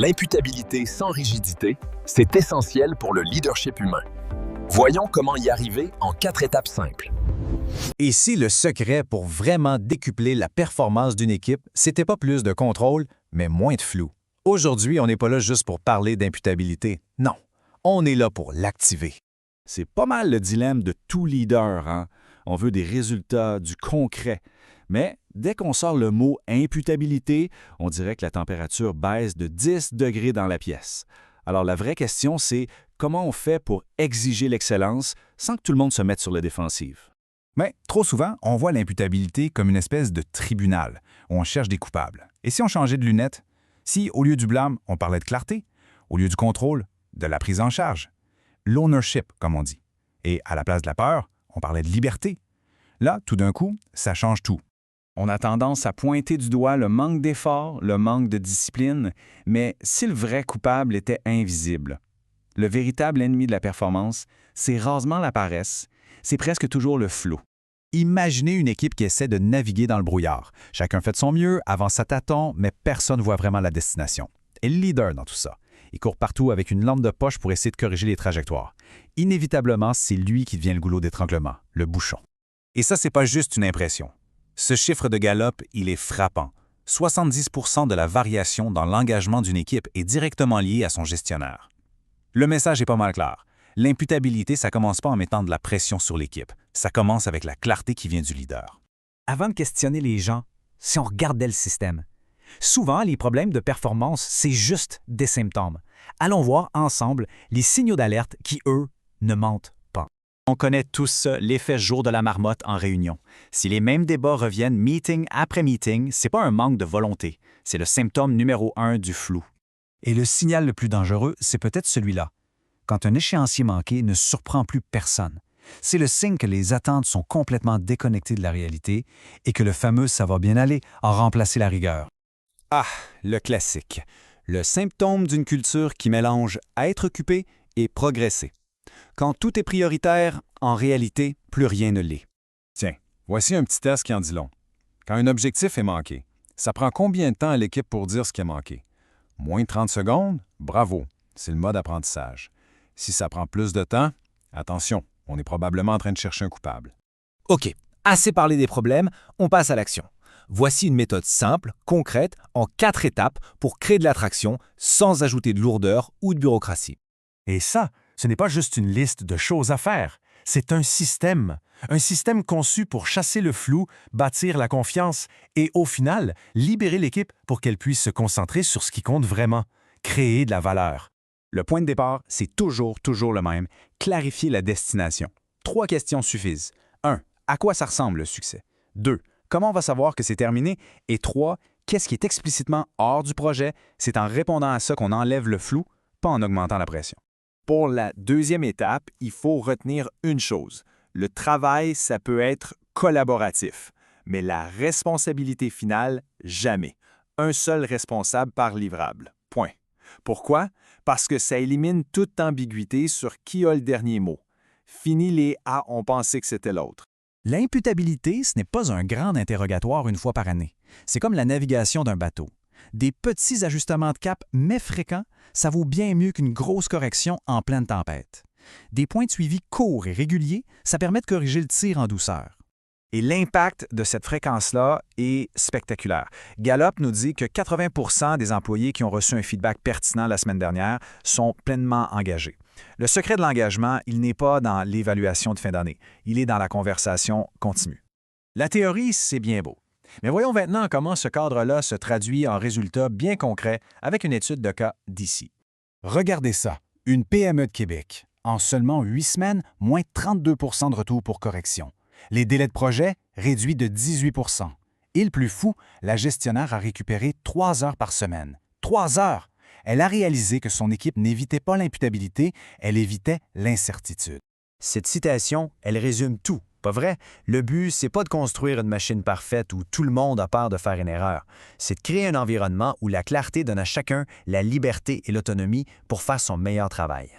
L'imputabilité sans rigidité, c'est essentiel pour le leadership humain. Voyons comment y arriver en 4 étapes simples. Et si le secret pour vraiment décupler la performance d'une équipe, c'était pas plus de contrôle, mais moins de flou? Aujourd'hui, on n'est pas là juste pour parler d'imputabilité. Non, on est là pour l'activer. C'est pas mal le dilemme de tout leader, hein? On veut des résultats, du concret. Mais dès qu'on sort le mot imputabilité, on dirait que la température baisse de 10 degrés dans la pièce. Alors la vraie question, c'est comment on fait pour exiger l'excellence sans que tout le monde se mette sur la défensive? Mais trop souvent, on voit l'imputabilité comme une espèce de tribunal où on cherche des coupables. Et si on changeait de lunettes? Si, au lieu du blâme, on parlait de clarté, au lieu du contrôle, de la prise en charge, l'ownership, comme on dit. Et à la place de la peur, on parlait de liberté. Là, tout d'un coup, ça change tout. On a tendance à pointer du doigt le manque d'effort, le manque de discipline, mais si le vrai coupable était invisible? Le véritable ennemi de la performance, c'est rarement la paresse, c'est presque toujours le flou. Imaginez une équipe qui essaie de naviguer dans le brouillard. Chacun fait de son mieux, avance à tâtons, mais personne ne voit vraiment la destination. Et le leader dans tout ça, il court partout avec une lampe de poche pour essayer de corriger les trajectoires. Inévitablement, c'est lui qui devient le goulot d'étranglement, le bouchon. Et ça, c'est pas juste une impression. Ce chiffre de Gallup, il est frappant. 70% de la variation dans l'engagement d'une équipe est directement liée à son gestionnaire. Le message est pas mal clair. L'imputabilité, ça commence pas en mettant de la pression sur l'équipe. Ça commence avec la clarté qui vient du leader. Avant de questionner les gens, si on regardait le système, souvent, les problèmes de performance, c'est juste des symptômes. Allons voir ensemble les signaux d'alerte qui, eux, ne mentent pas. On connaît tous ça, l'effet jour de la marmotte en réunion. Si les mêmes débats reviennent meeting après meeting, c'est pas un manque de volonté. C'est le symptôme numéro 1 du flou. Et le signal le plus dangereux, c'est peut-être celui-là. Quand un échéancier manqué ne surprend plus personne. C'est le signe que les attentes sont complètement déconnectées de la réalité et que le fameux « ça va bien aller » a remplacé la rigueur. Ah, le classique. Le symptôme d'une culture qui mélange être occupé et progresser. Quand tout est prioritaire, en réalité, plus rien ne l'est. Tiens, voici un petit test qui en dit long. Quand un objectif est manqué, ça prend combien de temps à l'équipe pour dire ce qui a manqué? Moins de 30 secondes? Bravo, c'est le mode apprentissage. Si ça prend plus de temps, attention, on est probablement en train de chercher un coupable. OK, assez parlé des problèmes, on passe à l'action. Voici une méthode simple, concrète, en 4 étapes pour créer de l'attraction sans ajouter de lourdeur ou de bureaucratie. Et ça, ce n'est pas juste une liste de choses à faire, c'est un système conçu pour chasser le flou, bâtir la confiance et, au final, libérer l'équipe pour qu'elle puisse se concentrer sur ce qui compte vraiment, créer de la valeur. Le point de départ, c'est toujours le même, clarifier la destination. 3 questions suffisent. 1. À quoi ça ressemble le succès? 2. Comment on va savoir que c'est terminé? Et 3. Qu'est-ce qui est explicitement hors du projet? C'est en répondant à ça qu'on enlève le flou, pas en augmentant la pression. Pour la deuxième étape, il faut retenir une chose. Le travail, ça peut être collaboratif, mais la responsabilité finale, jamais. Un seul responsable par livrable. Point. Pourquoi? Parce que ça élimine toute ambiguïté sur qui a le dernier mot. Fini les « ah, on pensait que c'était l'autre ». L'imputabilité, ce n'est pas un grand interrogatoire une fois par année. C'est comme la navigation d'un bateau. Des petits ajustements de cap, mais fréquents, ça vaut bien mieux qu'une grosse correction en pleine tempête. Des points de suivi courts et réguliers, ça permet de corriger le tir en douceur. Et l'impact de cette fréquence-là est spectaculaire. Gallup nous dit que 80% des employés qui ont reçu un feedback pertinent la semaine dernière sont pleinement engagés. Le secret de l'engagement, il n'est pas dans l'évaluation de fin d'année, il est dans la conversation continue. La théorie, c'est bien beau. Mais voyons maintenant comment ce cadre-là se traduit en résultats bien concrets avec une étude de cas d'ici. Regardez ça, une PME de Québec. En seulement 8 semaines, moins 32 % de retour pour correction. Les délais de projet réduits de 18 %. Et le plus fou, la gestionnaire a récupéré 3 heures par semaine. 3 heures! Elle a réalisé que son équipe n'évitait pas l'imputabilité, elle évitait l'incertitude. Cette citation, elle résume tout, pas vrai? Le but, c'est pas de construire une machine parfaite où tout le monde a peur de faire une erreur. C'est de créer un environnement où la clarté donne à chacun la liberté et l'autonomie pour faire son meilleur travail.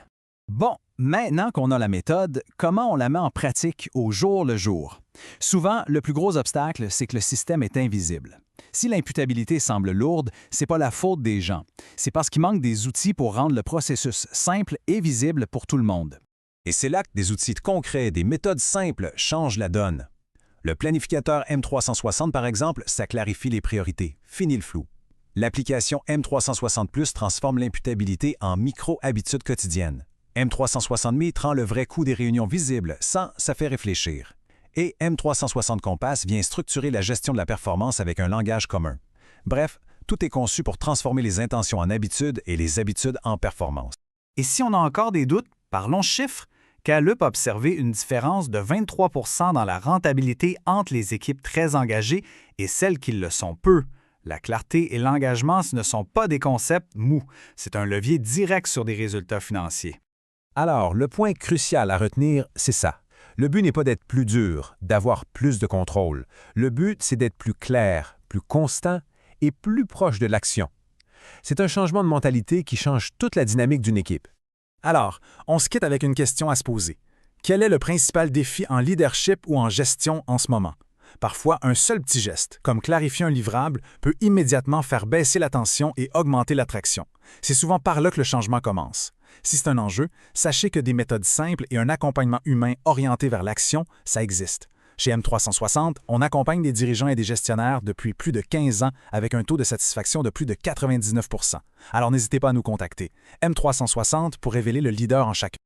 Bon, maintenant qu'on a la méthode, comment on la met en pratique au jour le jour? Souvent, le plus gros obstacle, c'est que le système est invisible. Si l'imputabilité semble lourde, c'est pas la faute des gens. C'est parce qu'il manque des outils pour rendre le processus simple et visible pour tout le monde. Et c'est là que des outils concrets, des méthodes simples changent la donne. Le planificateur M360, par exemple, ça clarifie les priorités. Fini le flou. L'application M360 transforme l'imputabilité en micro-habitudes quotidiennes. M360 Meet rend le vrai coût des réunions visible, ça fait réfléchir. Et M360 Compass vient structurer la gestion de la performance avec un langage commun. Bref, tout est conçu pour transformer les intentions en habitudes et les habitudes en performance. Et si on a encore des doutes, parlons chiffres. Gallup a observé une différence de 23 % dans la rentabilité entre les équipes très engagées et celles qui le sont peu. La clarté et l'engagement, ce ne sont pas des concepts mous, c'est un levier direct sur des résultats financiers. Alors, le point crucial à retenir, c'est ça. Le but n'est pas d'être plus dur, d'avoir plus de contrôle. Le but, c'est d'être plus clair, plus constant et plus proche de l'action. C'est un changement de mentalité qui change toute la dynamique d'une équipe. Alors, on se quitte avec une question à se poser. Quel est le principal défi en leadership ou en gestion en ce moment? Parfois, un seul petit geste, comme clarifier un livrable, peut immédiatement faire baisser la tension et augmenter l'attraction. C'est souvent par là que le changement commence. Si c'est un enjeu, sachez que des méthodes simples et un accompagnement humain orienté vers l'action, ça existe. Chez M360, on accompagne des dirigeants et des gestionnaires depuis plus de 15 ans avec un taux de satisfaction de plus de 99 %. Alors n'hésitez pas à nous contacter. M360 pour révéler le leader en chacun.